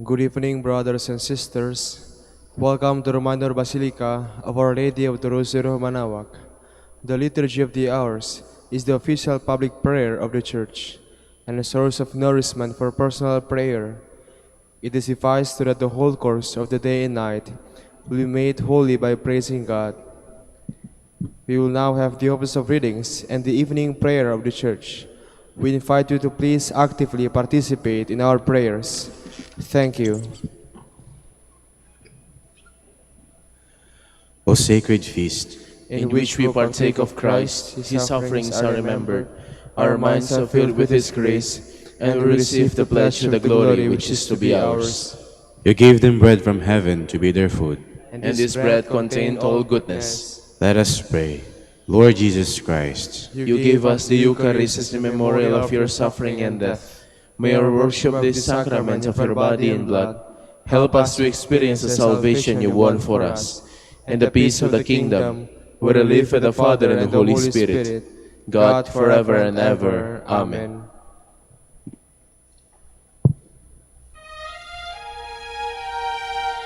Good evening, brothers and sisters. Welcome to the Minor Basilica of Our Lady of the Rosary of Manaoag. The Liturgy of the Hours is the official public prayer of the Church and a source of nourishment for personal prayer. It testifies to that the whole course of the day and night will be made holy by praising God. We will now have the office of readings and the evening prayer of the Church. We invite you to please actively participate in our prayers. Thank you. O sacred feast, In which we partake of Christ, His sufferings are remembered, our minds are filled with His grace, and we receive the pledge of the glory which is to be ours. you gave them bread from heaven to be their food. And this bread contained all goodness. Let us pray. Lord Jesus Christ, You gave us the Eucharist as a memorial of your suffering and death. May our worship of this sacrament of your body and blood help us to experience the salvation you won for us, and the peace of the kingdom, where we live with the Father and the Holy Spirit, God forever and ever. Amen.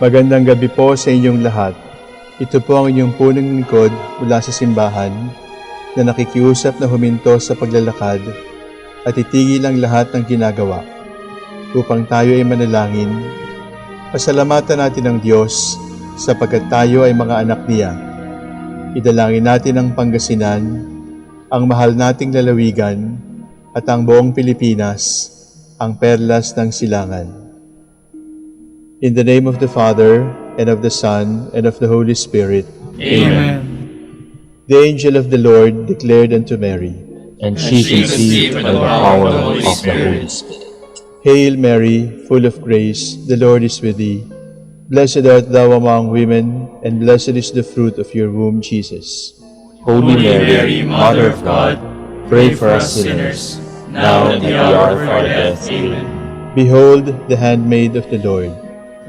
Magandang gabi po sa inyong lahat. Ito po ang inyong punong lingkod mula sa simbahan na nakikiusap na huminto sa paglalakad at itigil ang lahat ng ginagawa upang tayo ay manalangin. Pasalamatan natin ang Diyos sapagkat tayo ay mga anak niya. Idalangin natin ang Pangasinan, ang mahal nating lalawigan at ang buong Pilipinas, ang perlas ng silangan. In the name of the Father, and of the Son, and of the Holy Spirit. Amen. The angel of the Lord declared unto Mary, And she conceived by the power of the Holy Spirit. Hail Mary, full of grace, the Lord is with thee. Blessed art thou among women, and blessed is the fruit of your womb, Jesus. Holy Mary, Mother of God, pray for us sinners, now and at the hour of our death. Amen. Behold, the handmaid of the Lord.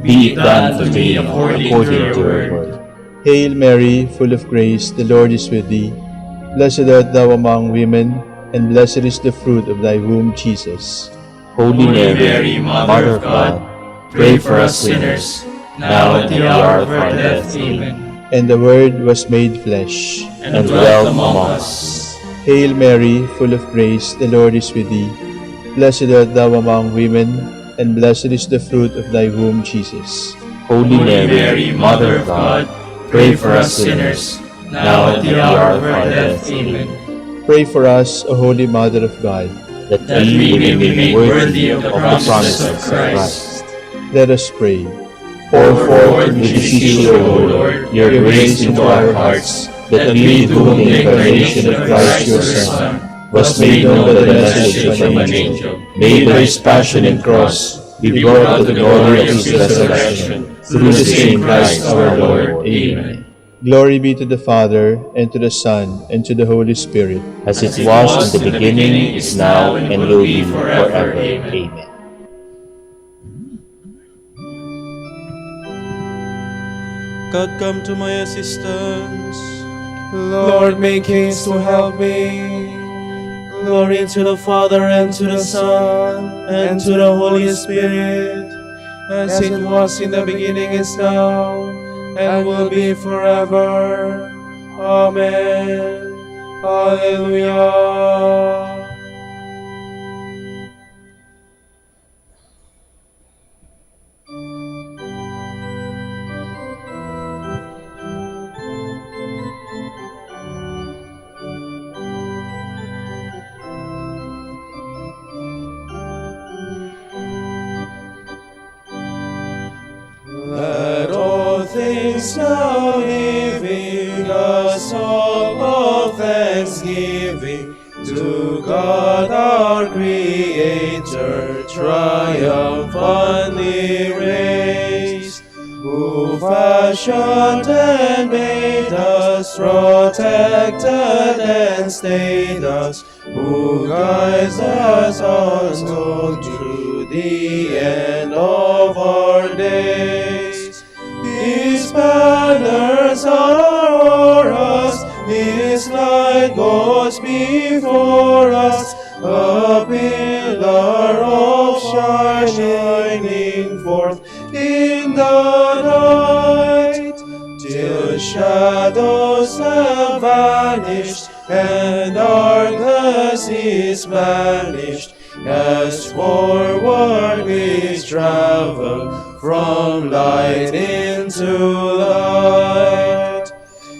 Be it done to me according to your word. Hail Mary, full of grace, the Lord is with thee. Blessed art thou among women, and blessed is the fruit of thy womb, Jesus. Holy Mary, Mother of God, pray for us sinners, now and at the hour of our death. Amen. And the Word was made flesh, And dwelt among us. Hail Mary, full of grace, the Lord is with thee. Blessed art thou among women, and blessed is the fruit of thy womb, Jesus. Holy Mary, Mother of God, pray for us sinners, now and at the hour of our death. Amen. Pray for us, O Holy Mother of God. That we may be made worthy of the promises of Christ. Let us pray. Pour forth, we beseech you, O Lord, your grace into our hearts, that we, to whom the incarnation of Christ your Son was made known by the message from an angel, may by his passion and cross be brought to the glory of his resurrection, through the same Christ our Lord. Amen. Glory be to the Father, and to the Son, and to the Holy Spirit. As it was in the beginning, is now, and will be forever. Amen. God, come to my assistance. Lord, make haste to help me. Glory to the Father, and to the Son, and to the Holy Spirit, As it was in the beginning, is now, and will be forever. Amen. Hallelujah. Let all things now living a song of thanksgiving to God our Creator, triumphantly raised, who fashioned and made us, protected and stayed us, who guides us on to the end of our days. His banners are o'er us, His light goes before us, a pillar of shining forth in the night, till shadows have vanished and darkness is banished, as forward we travel from light into light.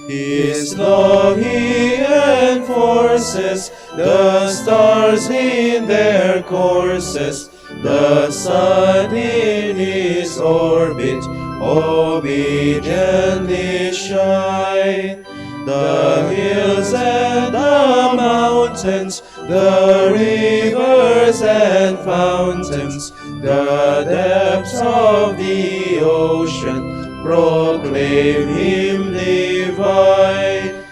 His love He enforces, the stars in their courses, the sun in His orbit obediently shine. The hills and the mountains, the rivers and fountains, the depths of the ocean proclaim Him divine.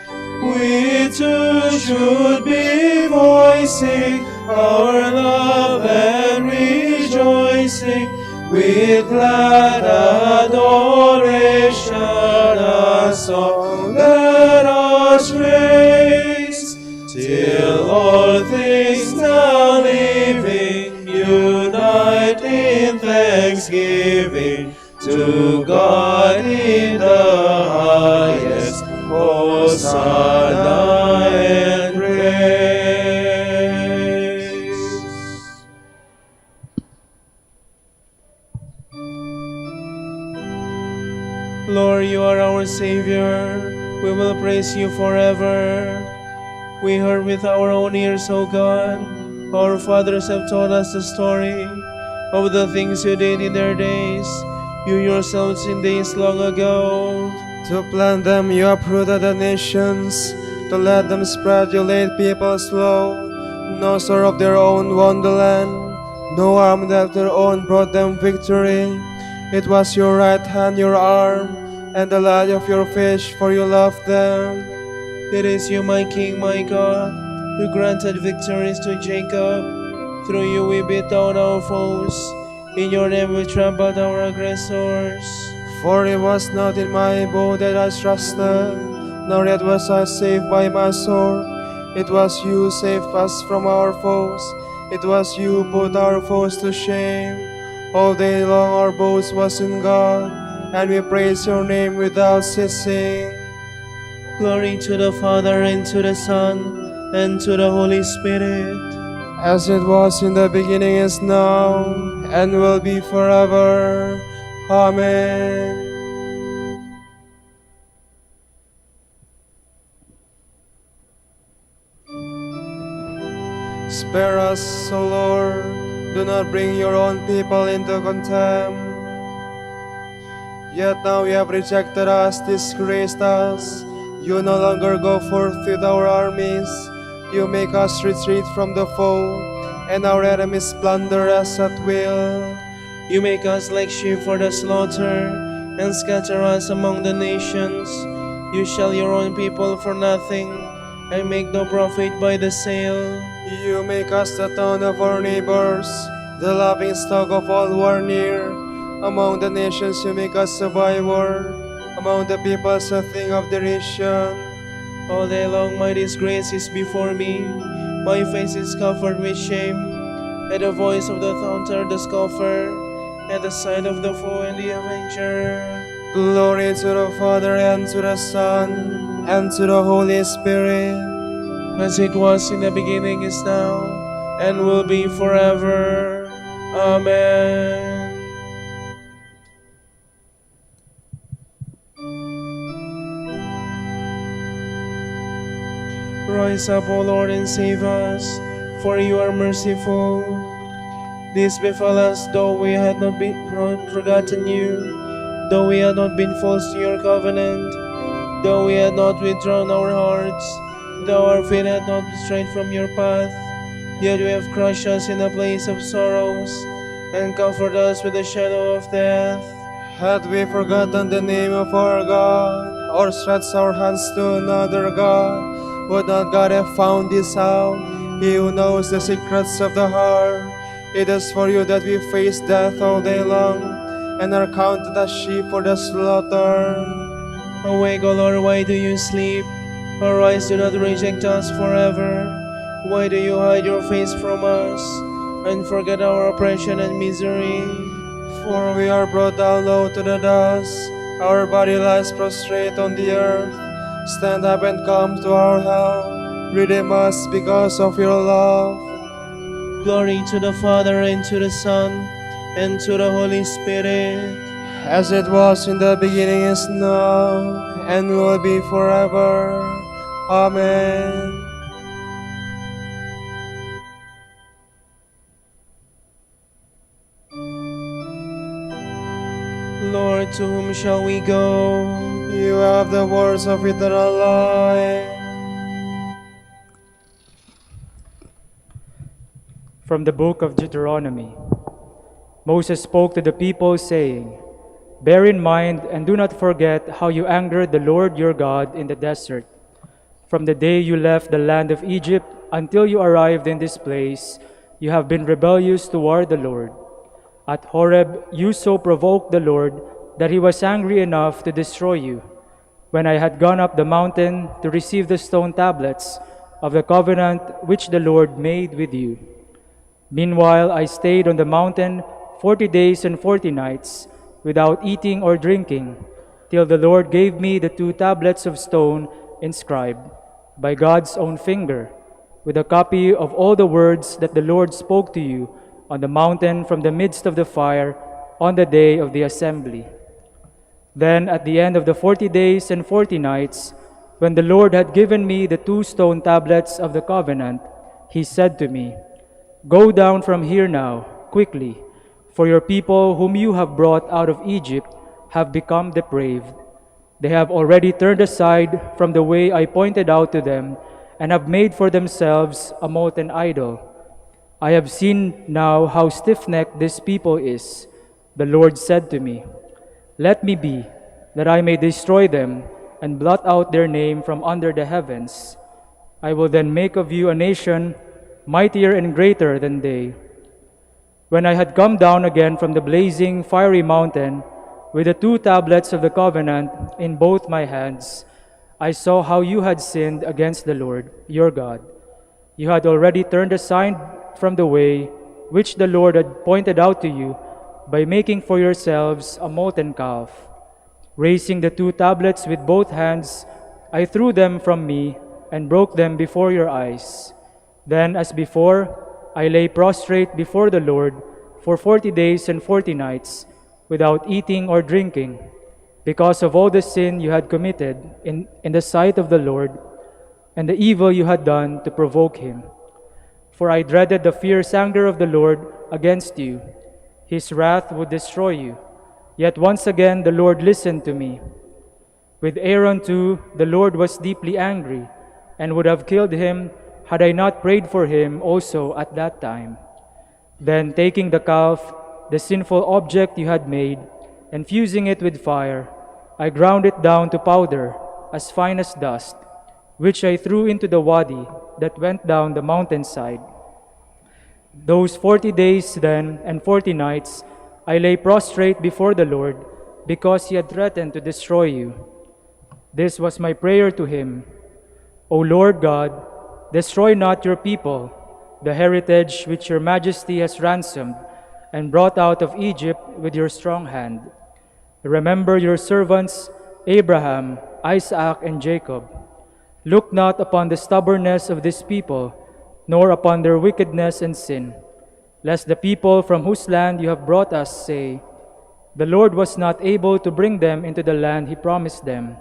We too should be voicing our love and rejoicing, with glad adoration a song let us raise, till all things now living unite in thanksgiving to God in the highest. Hosanna and praise. Lord, you are our Savior. We will praise you forever. We heard with our own ears, O God. Our fathers have told us the story of the things you did in their days. You yourselves in days long ago. To plant them, you uprooted the nations. To let them spread, you laid peoples low. No sword of their own won the land. No arm of their own brought them victory. It was your right hand, your arm, and the light of your face, for you loved them. It is you, my King, my God, who granted victories to Jacob. Through you we beat down our foes. In your name we trampled our aggressors. For it was not in my bow that I trusted, nor yet was I saved by my sword. It was you who saved us from our foes. It was you who put our foes to shame. All day long our boast was in God, and we praise your name without ceasing. Glory to the Father, and to the Son, and to the Holy Spirit, as it was in the beginning, is now, and will be forever. Amen. Spare us, O Lord. Do not bring your own people into contempt. Yet now you have rejected us, disgraced us. You no longer go forth with our armies. You make us retreat from the foe, and our enemies plunder us at will. You make us like sheep for the slaughter, and scatter us among the nations. You sell your own people for nothing, and make no profit by the sale. You make us the town of our neighbors, the laughing stock of all who are near. Among the nations you make us a byword, among the peoples a thing of derision. All day long my disgrace is before me, my face is covered with shame. At the voice of the taunter, the scoffer, at the sight of the foe and the avenger. Glory to the Father, and to the Son, and to the Holy Spirit. As it was in the beginning, is now, and will be forever. Amen. Rise up, O Lord, and save us, for you are merciful. This befell us, though we had not been forgotten you, though we had not been false to your covenant, though we had not withdrawn our hearts, though our feet had not strayed from your path, yet you have crushed us in a place of sorrows, and comforted us with the shadow of death. Had we forgotten the name of our God, or stretched our hands to another God, would not God have found this out? He who knows the secrets of the heart. It is for you that we face death all day long, and are counted as sheep for the slaughter. Awake, O Lord, why do you sleep? Arise, do not reject us forever. Why do you hide your face from us, and forget our oppression and misery? For we are brought down low to the dust, our body lies prostrate on the earth. Stand up and come to our help. Redeem us because of your love. Glory to the Father, and to the Son, and to the Holy Spirit. As it was in the beginning, is now, and will be forever. Amen. Lord, to whom shall we go? You have the words of eternal life. From the book of Deuteronomy. Moses spoke to the people, saying, "Bear in mind and do not forget how you angered the Lord your God in the desert. From the day you left the land of Egypt until you arrived in this place, you have been rebellious toward the Lord. At Horeb you so provoked the Lord that he was angry enough to destroy you, when I had gone up the mountain to receive the stone tablets of the covenant which the Lord made with you. Meanwhile I stayed on the mountain 40 days and 40 nights, without eating or drinking, till the Lord gave me the 2 tablets of stone inscribed by God's own finger, with a copy of all the words that the Lord spoke to you on the mountain from the midst of the fire on the day of the assembly. Then at the end of the 40 days and 40 nights, when the Lord had given me the 2 stone tablets of the covenant, he said to me, 'Go down from here now, quickly, for your people whom you have brought out of Egypt have become depraved. They have already turned aside from the way I pointed out to them, and have made for themselves a molten idol. I have seen now how stiff-necked this people is.' The Lord said to me, 'Let me be, that I may destroy them and blot out their name from under the heavens. I will then make of you a nation mightier and greater than they.' When I had come down again from the blazing, fiery mountain, with the 2 tablets of the covenant in both my hands, I saw how you had sinned against the Lord, your God. You had already turned aside from the way which the Lord had pointed out to you by making for yourselves a molten calf. Raising the 2 tablets with both hands, I threw them from me and broke them before your eyes. Then, as before, I lay prostrate before the Lord for 40 days and 40 nights, without eating or drinking, because of all the sin you had committed in the sight of the Lord, and the evil you had done to provoke him. For I dreaded the fierce anger of the Lord against you. His wrath would destroy you. Yet once again the Lord listened to me. With Aaron too, the Lord was deeply angry, and would have killed him had I not prayed for him also at that time. Then taking the calf, the sinful object you had made, and fusing it with fire, I ground it down to powder as fine as dust, which I threw into the wadi that went down the mountainside. Those 40 days then and 40 nights I lay prostrate before the Lord, because he had threatened to destroy you. This was my prayer to him: O Lord God, destroy not your people, the heritage which your majesty has ransomed and brought out of Egypt with your strong hand. Remember your servants Abraham, Isaac, and Jacob. Look not upon the stubbornness of this people, nor upon their wickedness and sin, lest the people from whose land you have brought us say, the Lord was not able to bring them into the land he promised them,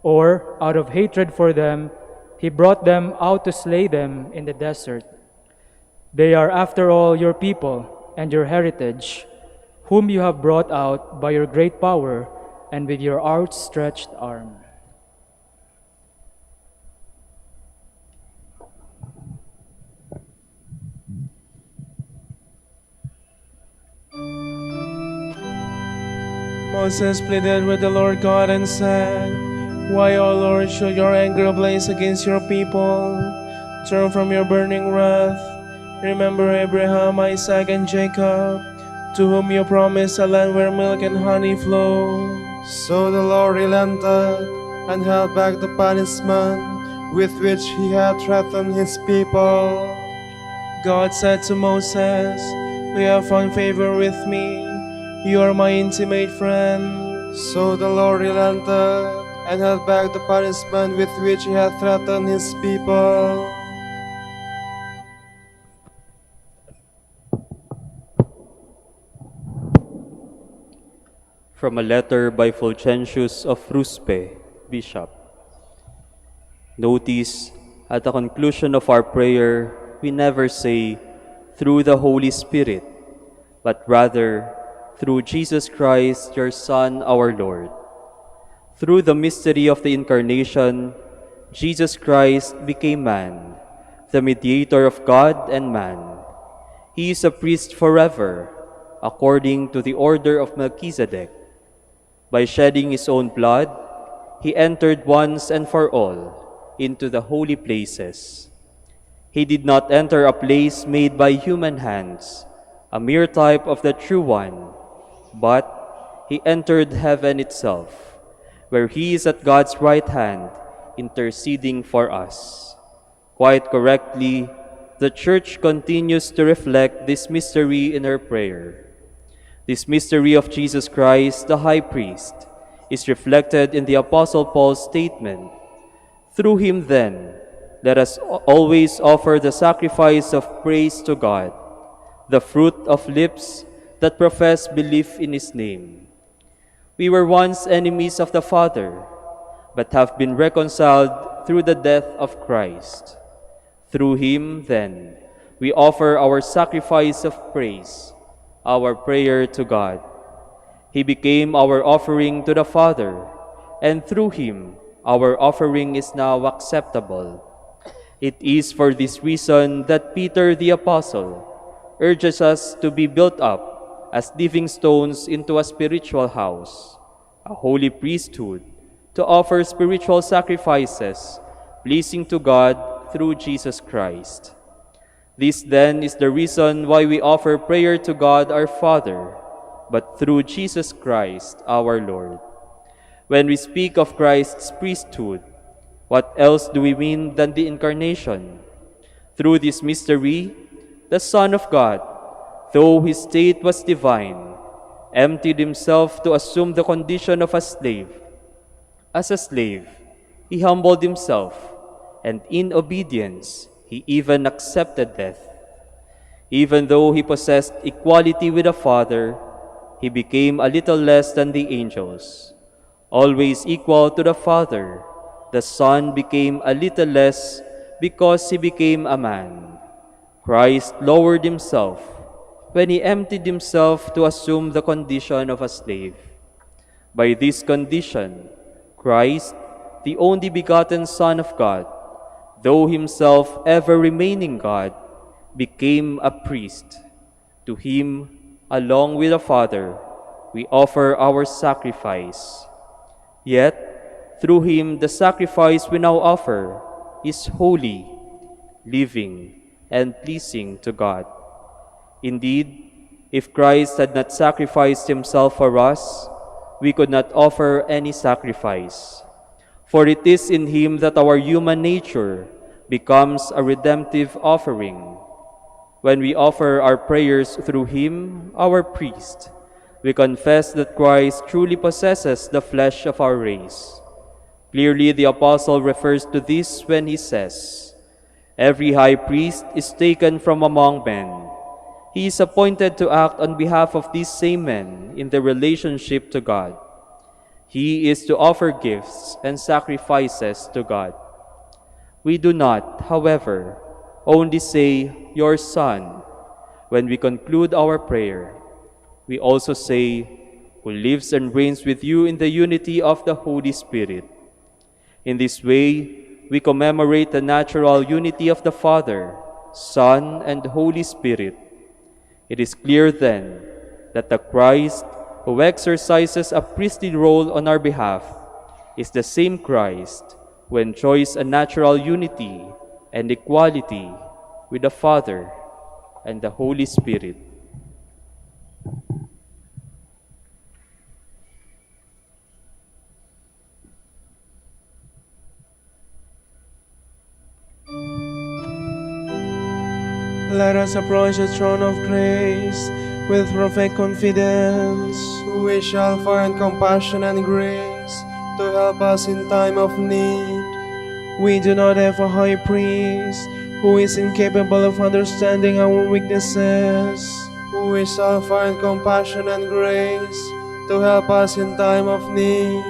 or, out of hatred for them, he brought them out to slay them in the desert. They are after all your people and your heritage, whom you have brought out by your great power and with your outstretched arm. Moses pleaded with the Lord God and said, Why, O Lord, should your anger blaze against your people? Turn from your burning wrath. Remember Abraham, Isaac, and Jacob, to whom you promised a land where milk and honey flow. So the Lord relented and held back the punishment with which he had threatened his people. God said to Moses, You have found favor with me. You are my intimate friend. So the Lord relented and held back the punishment with which he had threatened his people. From a letter by Fulgentius of Ruspe, Bishop. Notice, at the conclusion of our prayer, we never say, through the Holy Spirit, but rather, through Jesus Christ, your Son, our Lord. Through the mystery of the Incarnation, Jesus Christ became man, the mediator of God and man. He is a priest forever, according to the order of Melchizedek. By shedding his own blood, he entered once and for all into the holy places. He did not enter a place made by human hands, a mere type of the true one, but he entered heaven itself, where he is at God's right hand, interceding for us. Quite correctly, the Church continues to reflect this mystery in her prayer. This mystery of Jesus Christ, the High Priest, is reflected in the Apostle Paul's statement, Through him, then, let us always offer the sacrifice of praise to God, the fruit of lips that profess belief in his name. We were once enemies of the Father, but have been reconciled through the death of Christ. Through him, then, we offer our sacrifice of praise, our prayer to God. He became our offering to the Father, and through him, our offering is now acceptable. It is for this reason that Peter the Apostle urges us to be built up as living stones into a spiritual house, a holy priesthood, to offer spiritual sacrifices pleasing to God through Jesus Christ. This then is the reason why we offer prayer to God our Father, but through Jesus Christ our Lord. When we speak of Christ's priesthood, what else do we mean than the Incarnation? Through this mystery, the Son of God, though his state was divine, emptied himself to assume the condition of a slave. As a slave, he humbled himself, and in obedience, he even accepted death. Even though he possessed equality with the Father, he became a little less than the angels. Always equal to the Father, the Son became a little less because he became a man. Christ lowered himself when he emptied himself to assume the condition of a slave. By this condition, Christ, the only begotten Son of God, though himself ever remaining God, became a priest. To him, along with the Father, we offer our sacrifice. Yet, through him the sacrifice we now offer is holy, living, and pleasing to God. Indeed, if Christ had not sacrificed himself for us, we could not offer any sacrifice. For it is in him that our human nature becomes a redemptive offering. When we offer our prayers through him, our priest, we confess that Christ truly possesses the flesh of our race. Clearly, the apostle refers to this when he says, "Every high priest is taken from among men. He is appointed to act on behalf of these same men in their relationship to God. He is to offer gifts and sacrifices to God." We do not, however, only say, "Your Son," when we conclude our prayer. We also say, "Who lives and reigns with you in the unity of the Holy Spirit." In this way, we commemorate the natural unity of the Father, Son, and Holy Spirit. It is clear then that the Christ who exercises a priestly role on our behalf is the same Christ who enjoys a natural unity and equality with the Father and the Holy Spirit. Let us approach the throne of grace with perfect confidence. We shall find compassion and grace to help us in time of need. We do not have a high priest who is incapable of understanding our weaknesses. We shall find compassion and grace to help us in time of need.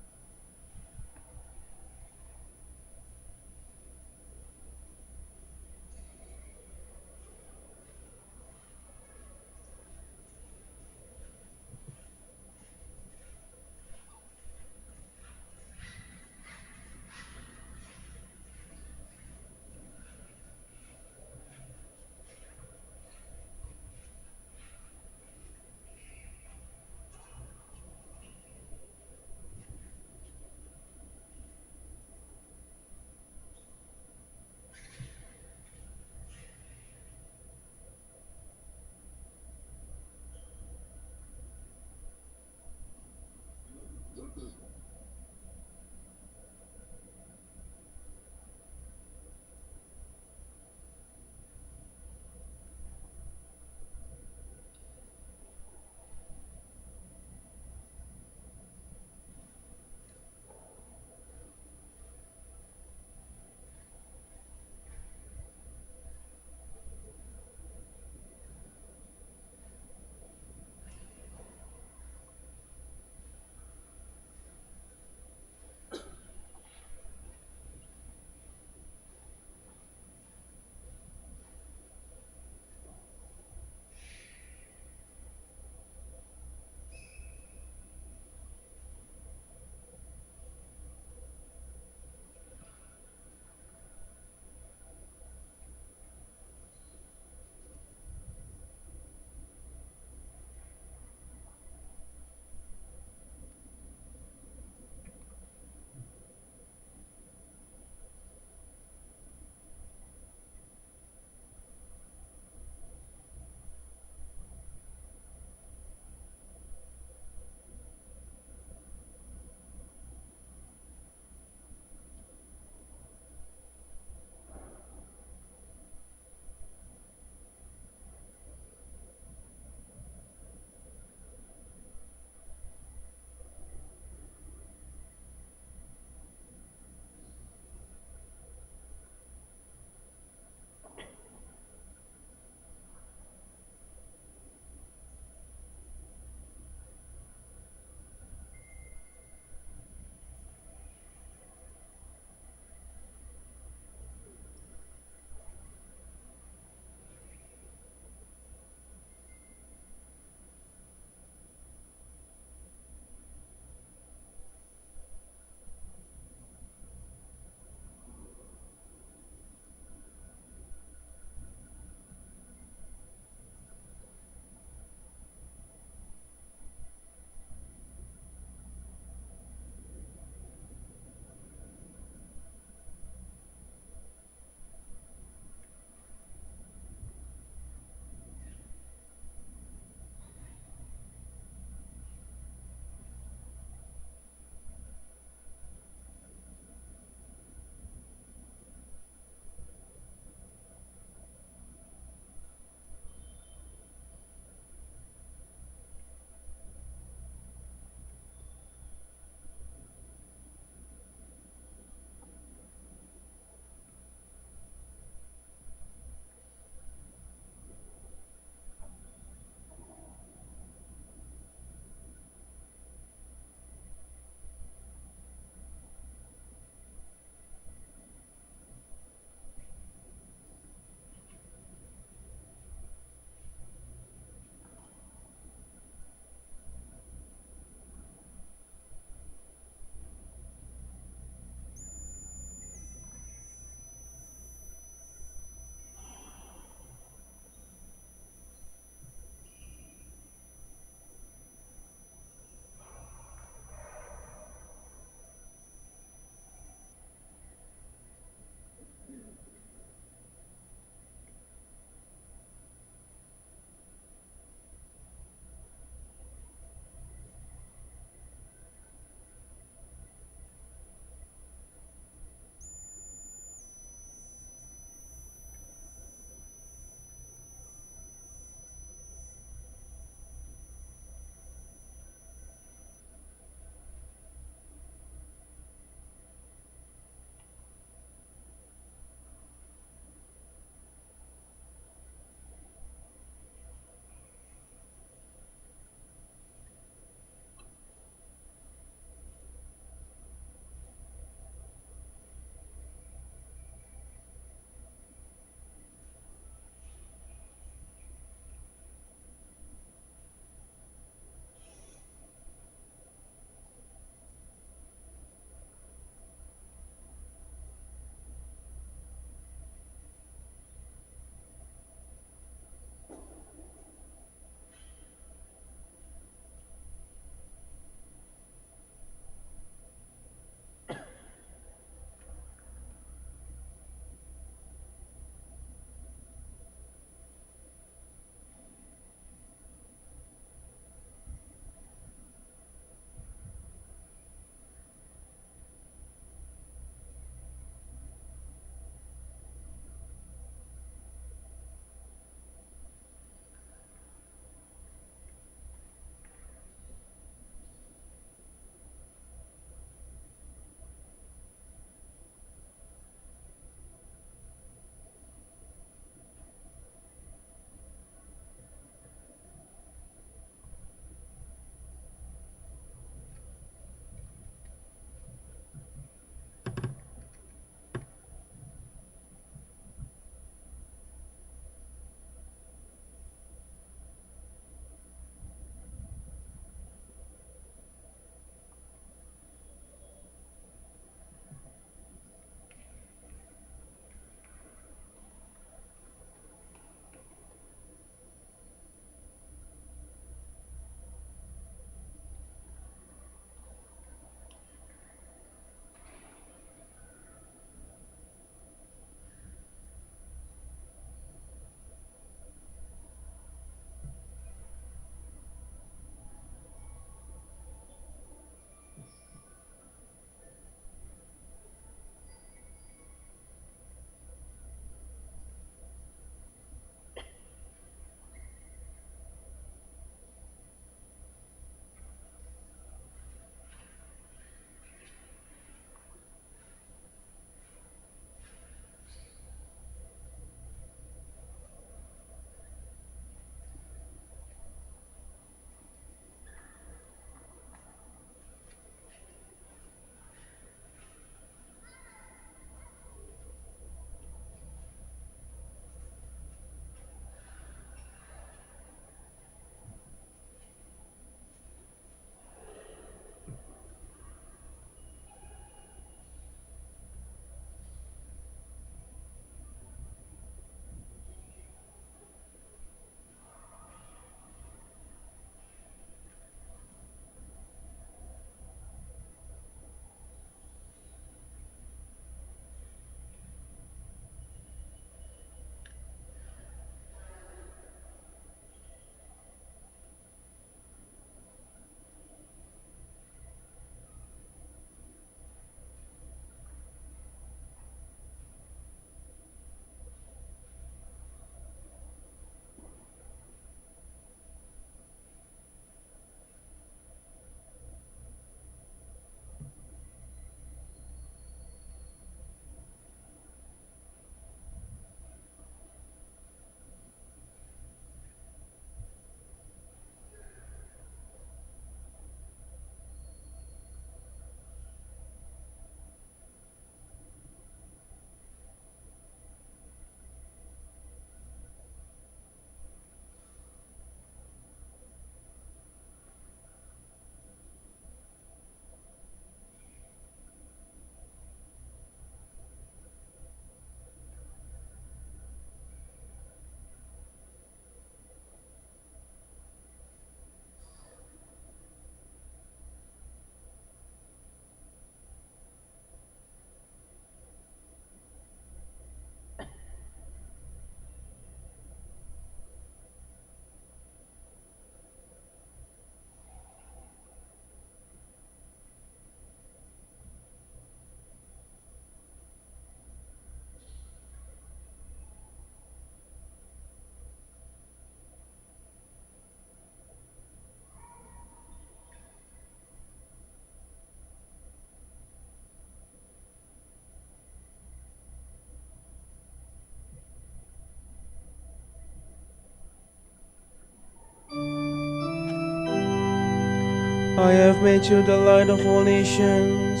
I have made you the light of all nations,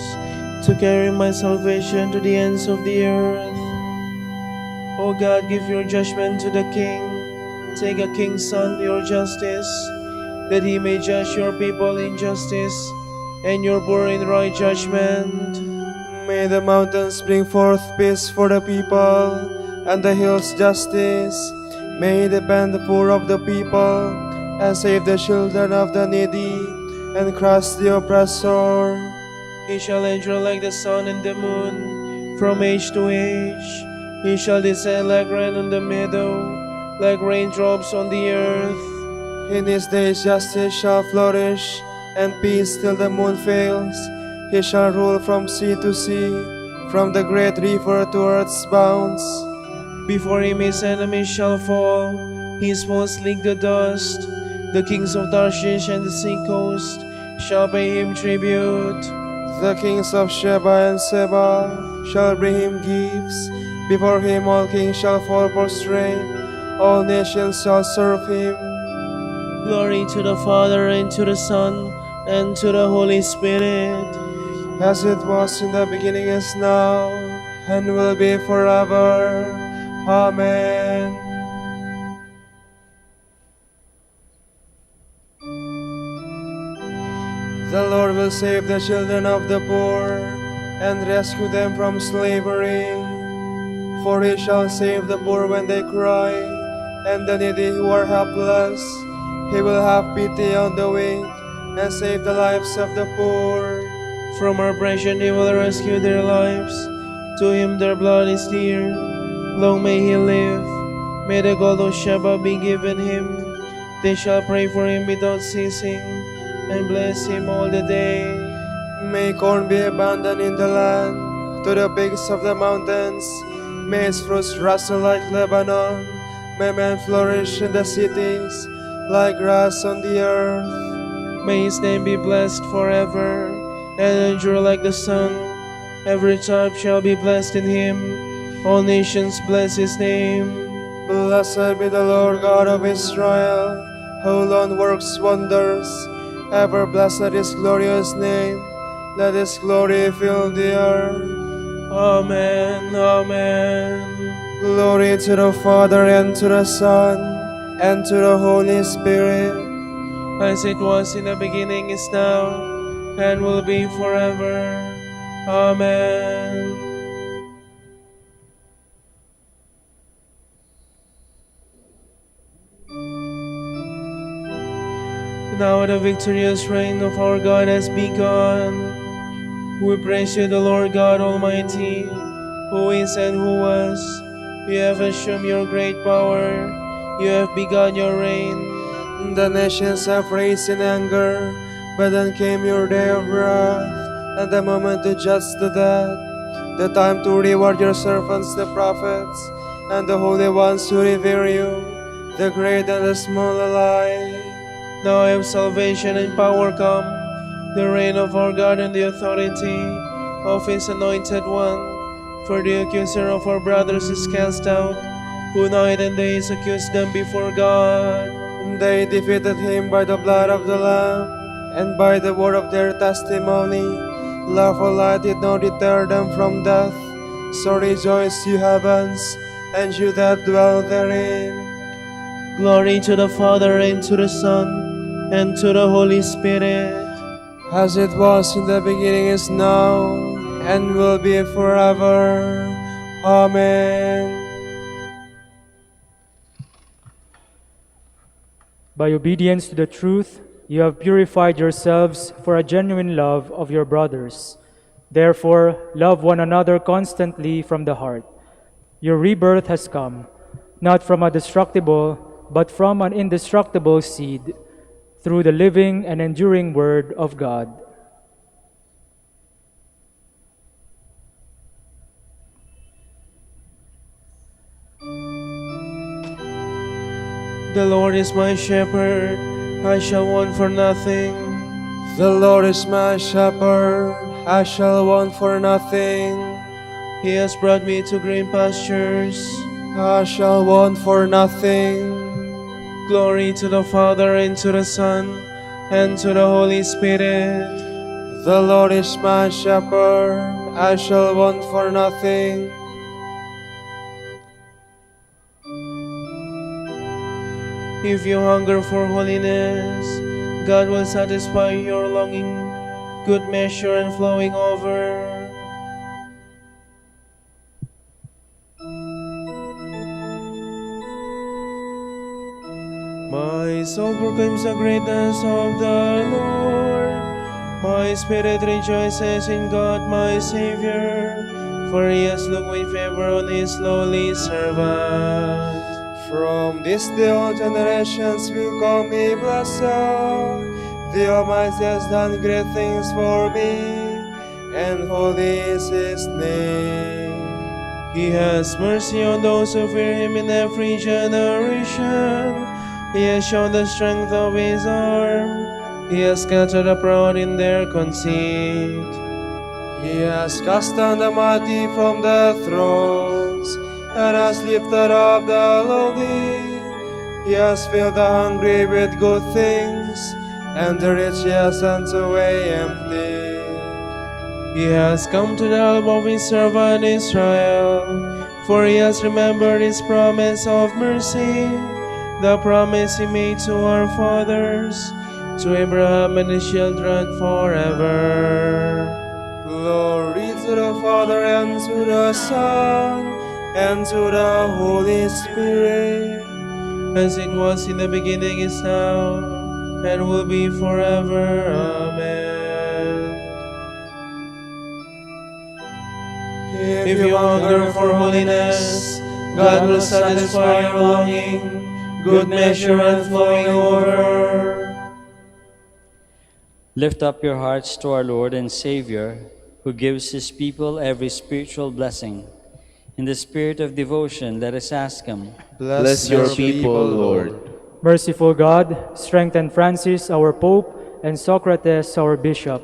to carry my salvation to the ends of the earth. O God, give your judgment to the king. Take a king's son your justice, that he may judge your people in justice, and your poor in right judgment. May the mountains bring forth peace for the people, and the hills justice. May he defend the poor of the people, and save the children of the needy, and crush the oppressor. He shall endure like the sun and the moon, from age to age. He shall descend like rain on the meadow, like raindrops on the earth. In his days justice shall flourish, and peace till the moon fails. He shall rule from sea to sea, from the great river to earth's bounds. Before him his enemies shall fall, his foes lick the dust. The kings of Tarshish and the sea coast shall pay him tribute. The kings of Sheba and Seba shall bring him gifts. Before him all kings shall fall prostrate, all nations shall serve him. Glory to the Father, and to the Son, and to the Holy Spirit. As it was in the beginning, is now, and will be forever. Amen. The Lord will save the children of the poor, and rescue them from slavery. For he shall save the poor when they cry, and the needy who are helpless. He will have pity on the weak, and save the lives of the poor. From oppression he will rescue their lives. To him their blood is dear. Long may he live. May the gold of Sheba be given him. They shall pray for him without ceasing, and bless him all the day. May corn be abundant in the land, to the peaks of the mountains. May its fruits rustle like Lebanon. May men flourish in the cities, like grass on the earth. May his name be blessed forever, and endure like the sun. Every tribe shall be blessed in him. All nations bless his name. Blessed be the Lord God of Israel, who alone works wonders. Ever blessed is glorious name. Let his glory fill the earth. Amen, amen. Glory to the Father, and to the Son, and to the Holy Spirit. As it was in the beginning, is now, and will be forever. Amen. Now the victorious reign of our God has begun. We praise you, the Lord God Almighty, who is and who was. You have assumed your great power. You have begun your reign. The nations have raised in anger, but then came your day of wrath, and the moment to judge the dead, the time to reward your servants the prophets, and the holy ones who revere you, the great and the small alike. Now have salvation and power come, the reign of our God and the authority of his anointed one. For the accuser of our brothers is cast out, who night and day accused them before God. They defeated him by the blood of the Lamb, and by the word of their testimony. Lawful light did not deter them from death. So rejoice, you heavens, and you that dwell therein. Glory to the Father, and to the Son, and to the Holy Spirit. As it was in the beginning, is now, and will be forever. Amen. By obedience to the truth, you have purified yourselves for a genuine love of your brothers. Therefore, love one another constantly from the heart. Your rebirth has come, not from a destructible, but from an indestructible seed, through the living and enduring Word of God. The Lord is my shepherd, I shall want for nothing. The Lord is my shepherd, I shall want for nothing. He has brought me to green pastures. I shall want for nothing. Glory to the Father, and to the Son, and to the Holy Spirit. The Lord is my shepherd, I shall want for nothing. If you hunger for holiness, God will satisfy your longing, good measure and flowing over. My soul proclaims the greatness of the Lord. My spirit rejoices in God my Savior, for he has looked with favor on his lowly servant. From this day all generations will call me blessed. The Almighty has done great things for me, and holy is his name. He has mercy on those who fear him in every generation. He has shown the strength of his arm. He has scattered the proud in their conceit. He has cast down the mighty from their thrones, and has lifted up the lowly. He has filled the hungry with good things, and the rich he has sent away empty. He has come to the help of his servant Israel, for he has remembered his promise of mercy, the promise he made to our fathers, to Abraham and his children forever. Glory to the Father, and to the Son, and to the Holy Spirit, As it was in the beginning, is now, and will be forever. Amen. If you hunger for holiness, God will satisfy your longing, good measure and flowing over. Lift up your hearts to our Lord and Savior, who gives his people every spiritual blessing. In the spirit of devotion, let us ask him. Bless your people, Lord. Merciful God, strengthen Francis, our Pope, and Socrates, our Bishop.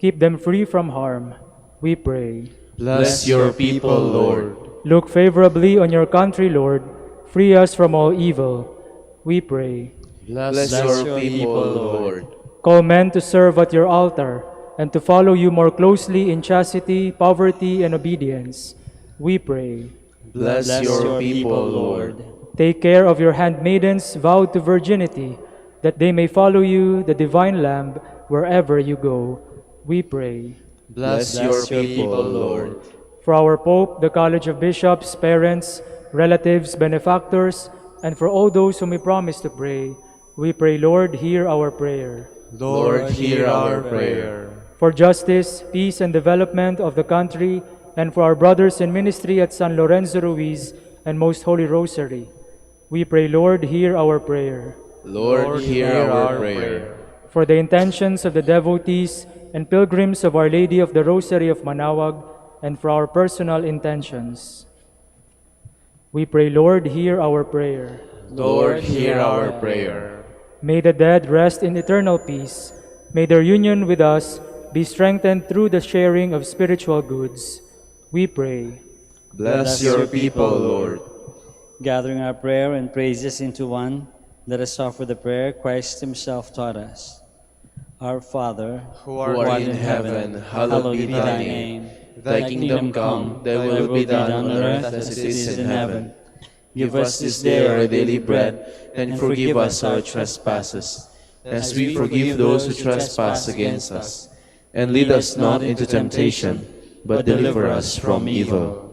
Keep them free from harm, we pray. Bless your people, Lord. Look favorably on your country, Lord. Free us from all evil, we pray. Bless your people, Lord. Call men to serve at your altar, and to follow you more closely in chastity, poverty, and obedience, we pray. Bless your people, Lord. Take care of your handmaidens vowed to virginity, that they may follow you, the divine Lamb, wherever you go, we pray. Bless your people, Lord. For our Pope, the College of Bishops, parents, relatives, benefactors, and for all those whom we promise to pray, we pray, Lord, hear our prayer. Lord, hear our prayer. For justice, peace, and development of the country, and for our brothers in ministry at San Lorenzo Ruiz and Most Holy Rosary, we pray, Lord, hear our prayer. Lord, hear our prayer. For the intentions of the devotees and pilgrims of Our Lady of the Rosary of Manaoag, and for our personal intentions, we pray, Lord, hear our prayer. Lord, hear our prayer. May the dead rest in eternal peace. May their union with us be strengthened through the sharing of spiritual goods, we pray. Bless your people, Lord. Gathering our prayer and praises into one, let us offer the prayer Christ himself taught us. Our Father, Who art in heaven, hallowed be thy name. Thy kingdom come, thy will be done on earth as it is in heaven. Give us this day our daily bread, and forgive us our trespasses, as we forgive those who trespass against us. And lead us not into temptation, but deliver us from evil.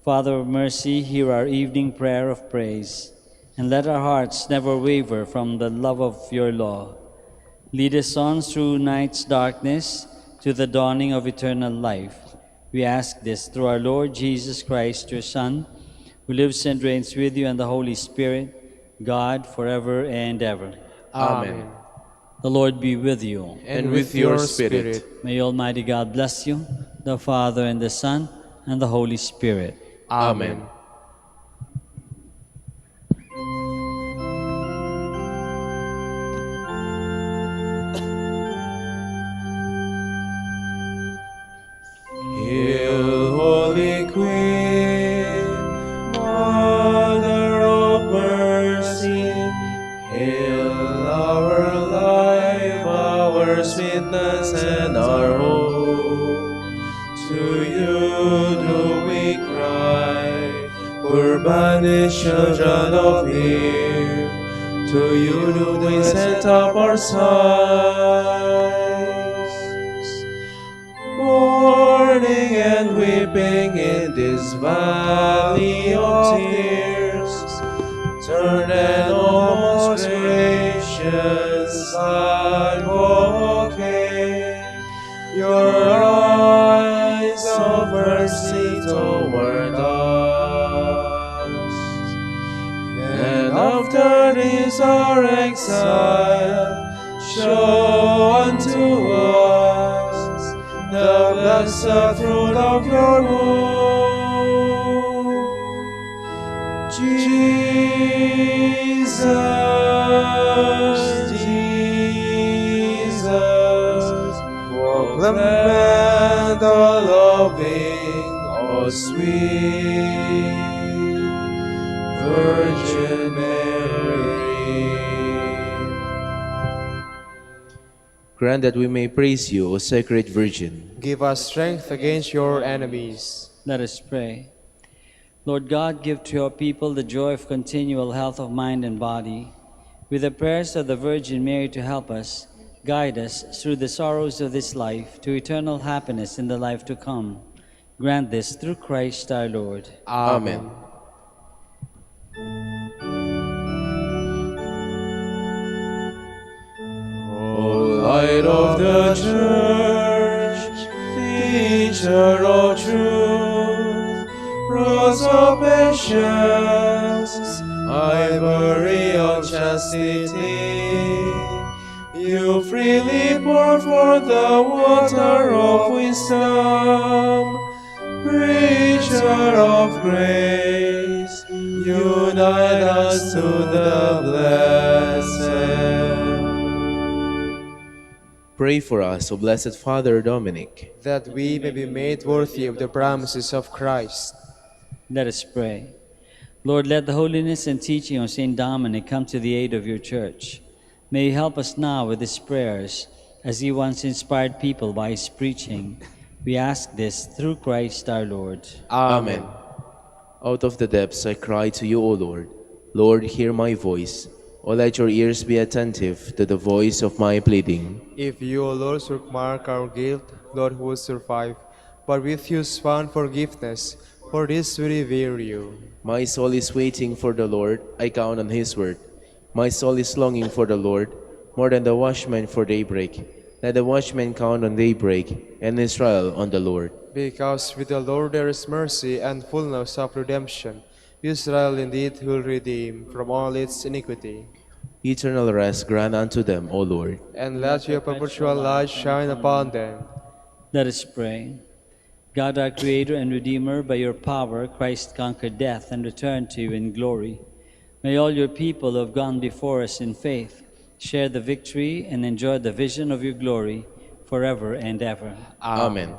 Father of mercy, hear our evening prayer of praise, and let our hearts never waver from the love of your law. Lead us on through night's darkness to the dawning of eternal life. We ask this through our Lord Jesus Christ, your Son, who lives and reigns with you and the Holy Spirit, God, forever and ever. Amen. The Lord be with you. And with your spirit. May Almighty God bless you, the Father and the Son and the Holy Spirit. Amen. Hail, Holy Queen, Mother of Mercy, hail our life. God of Him, to you do we send up our sighs. Mourning and weeping in this valley of tears, turn and almost gracious advocate, your eyes of mercy toward us. And after this our exile, show unto us the blessed fruit of your womb, Jesus, Jesus, O clement, O loving, O sweet Virgin Mary. Grant that we may praise you, O Sacred Virgin. Give us strength against your enemies. Let us pray. Lord God, give to your people the joy of continual health of mind and body. With the prayers of the Virgin Mary to help us, guide us through the sorrows of this life to eternal happiness in the life to come. Grant this through Christ our Lord. Amen. O light of the Church, teacher of truth, rose of patience, ivory of chastity, you freely pour forth the water of wisdom, preacher of grace, unite us to the blessed. Pray for us, O Blessed Father Dominic, that we may be made worthy of the promises of Christ. Let us pray. Lord, let the holiness and teaching of Saint Dominic come to the aid of your church. May he help us now with his prayers, as he once inspired people by his preaching. We ask this through Christ our Lord. Amen. Out of the depths I cry to you, O Lord. Lord, hear my voice. O let your ears be attentive to the voice of my pleading. If you, O Lord, should mark our guilt, Lord, who will survive? But with you is found forgiveness. For this we revere you. My soul is waiting for the Lord. I count on his word. My soul is longing for the Lord, more than the watchman for daybreak. Let the watchman count on daybreak, and Israel on the Lord. Because with the Lord there is mercy and fullness of redemption. Israel indeed will redeem from all its iniquity. Eternal rest grant unto them, O Lord. And let your perpetual light shine upon them. Let us pray. God, our Creator and Redeemer, by your power, Christ conquered death and returned to you in glory. May all your people who have gone before us in faith share the victory and enjoy the vision of your glory forever and ever. Amen.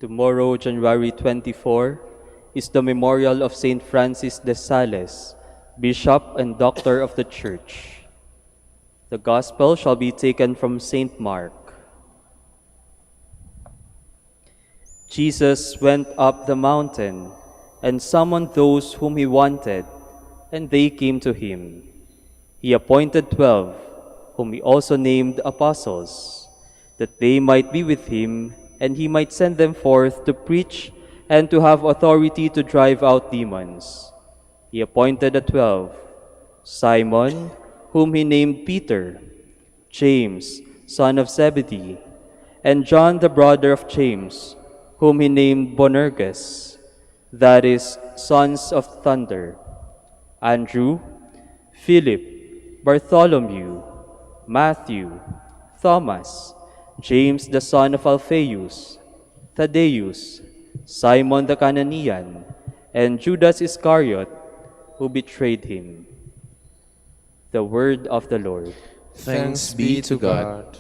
Tomorrow, January 24, is the memorial of Saint Francis de Sales, Bishop and Doctor of the Church. The Gospel shall be taken from Saint Mark. Jesus went up the mountain and summoned those whom he wanted, and they came to him. He appointed 12, whom he also named apostles, that they might be with him, and he might send them forth to preach and to have authority to drive out demons. He appointed the 12, Simon, whom he named Peter, James, son of Zebedee, and John the brother of James, whom he named Boanerges, that is, sons of thunder, Andrew, Philip, Bartholomew, Matthew, Thomas, James the son of Alphaeus, Thaddeus, Simon the Cananean, and Judas Iscariot, who betrayed him. The word of the Lord. Thanks be to God.